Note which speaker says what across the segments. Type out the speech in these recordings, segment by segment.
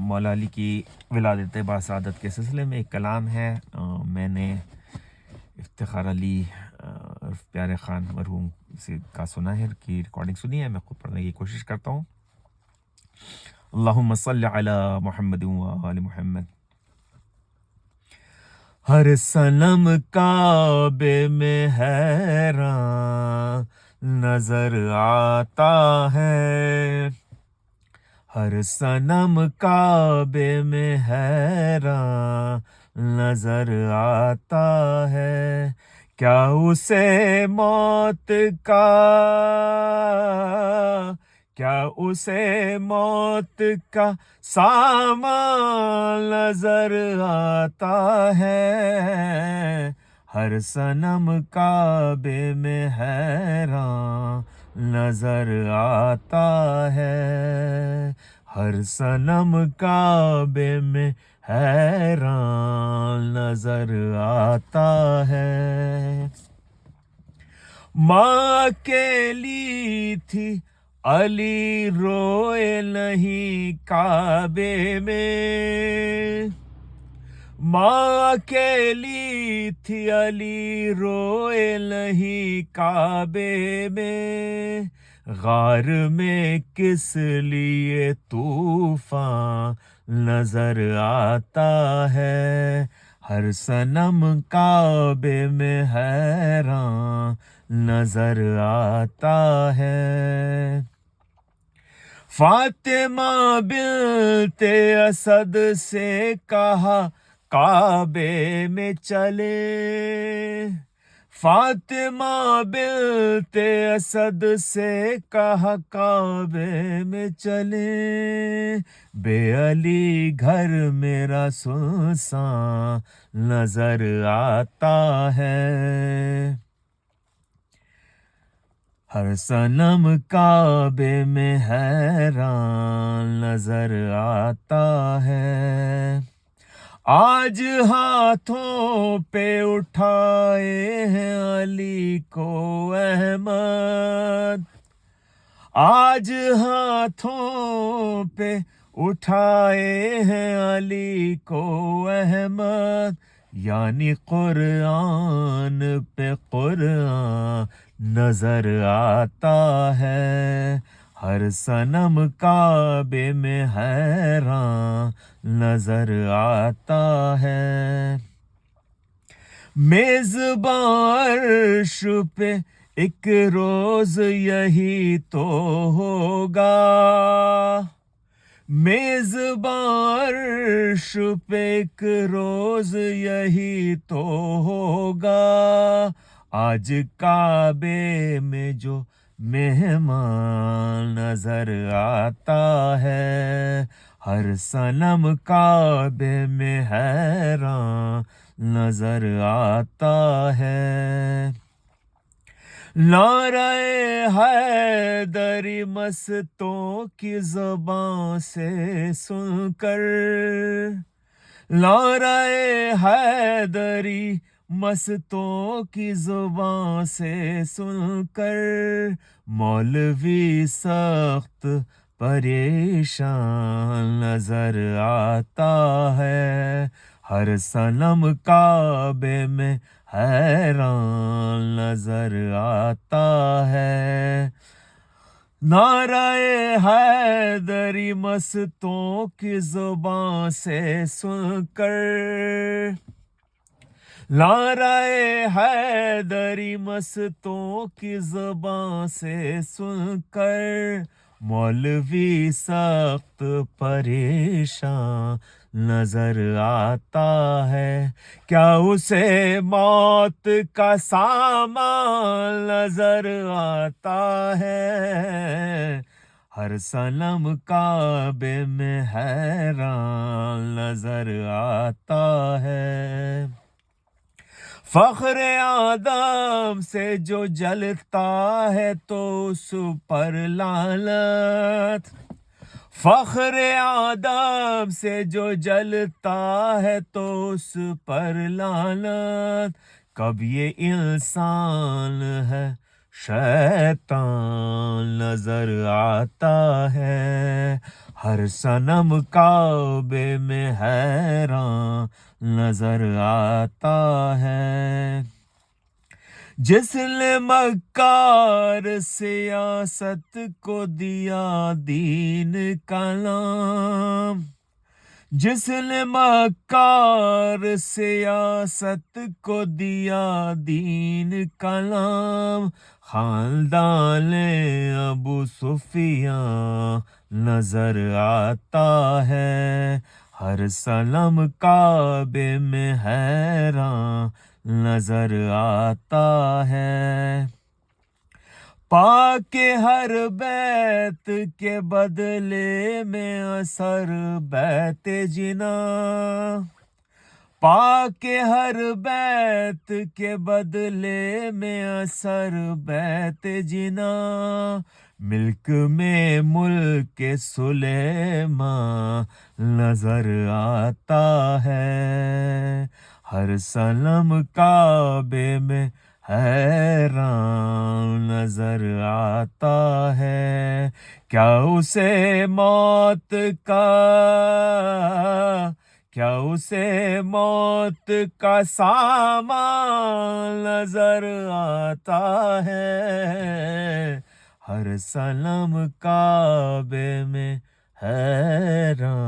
Speaker 1: مولا علی کی ولادت باسعادت کے سلسلے میں ایک کلام ہے. میں نے افتخار علی پیارے خان مرحوم سے کا سنا ہے، کی ریکارڈنگ سنی ہے. میں خود پڑھنے کی کوشش کرتا ہوں. اللہم صلی علی محمد و آل محمد. ہر صنم کعبے میں حیران نظر آتا ہے، ہر صنم کعبے میں حیران نظر آتا ہے. کیا اسے موت کا سامان نظر آتا ہے. ہر صنم کعبے میں حیران نظر آتا ہے، ہر صنم کعبے میں حیران نظر آتا ہے. ماں اکیلی تھی علی روئے نہیں کعبے میں، ماں اکیلی تھی علی روئے نہیں کعبے میں. غار میں کس لیے طوفان نظر آتا ہے، ہر صنم کعبے میں حیران نظر آتا ہے. فاطمہ بنت اسد سے کہا کعبے میں چلے، فاطمہ بنت اسد سے کہا کعبے میں چلے. بے علی گھر میرا سنسان نظر آتا ہے، ہر صنم کعبے میں حیران نظر آتا ہے. آج ہاتھوں پہ اٹھائے ہیں علی کو احمد، آج ہاتھوں پہ اٹھائے ہیں علی کو احمد. یعنی قرآن پہ قرآن نظر آتا ہے، ہر صنم کعبے میں حیران نظر آتا ہے. میزباں عرش پہ ایک روز یہی تو ہوگا، میزباں عرش پہ ایک روز یہی تو ہوگا. آج کعبے میں جو مہمان نظر آتا ہے، ہر صنم کعبے میں حیران نظر آتا ہے. نعرہ حیدری مستوں کی زبان سے سن کر، نعرہ حیدری مستوں کی زبان سے سن کر. مولوی سخت پریشان نظر آتا ہے، ہر صنم کعبے میں حیران نظر آتا ہے. نعرہ حیدری مستوں کی زبان سے سن کر، نعرہ حیدری مستوں کی زبان سے سن کر. مولوی سخت پریشان نظر آتا ہے، کیا اسے موت کا سامان نظر آتا ہے. ہر صنم کعبے میں حیران نظر آتا ہے. فخر آدم سے جو جلتا ہے تو اس پر لعنت، فخر آدم سے جو جلتا ہے تو اس پر لعنت. کب یہ انسان ہے شیطان نظر آتا ہے، ہر صنم کعبے میں حیران نظر آتا ہے، جس نے مکار سیاست کو دیا دین کا نام، جس نے مکار سیاست کو دیا دین کا نام، خاندان ابو سفیان نظر آتا ہے، ہر صنم کعبے میں حیران نظر آتا ہے، پاک ہر بیت کے بدلے میں اثر بیت جنا، پاک ہر بیت کے بدلے میں اثر بیت جنا، ملک میں ملک سلیمان نظر آتا ہے، ہر صنم کعبے میں حیران نظر آتا ہے، کیا اسے موت کا سامان نظر آتا ہے، ہر صنم کعبے میں حیران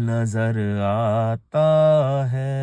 Speaker 1: نظر آتا ہے۔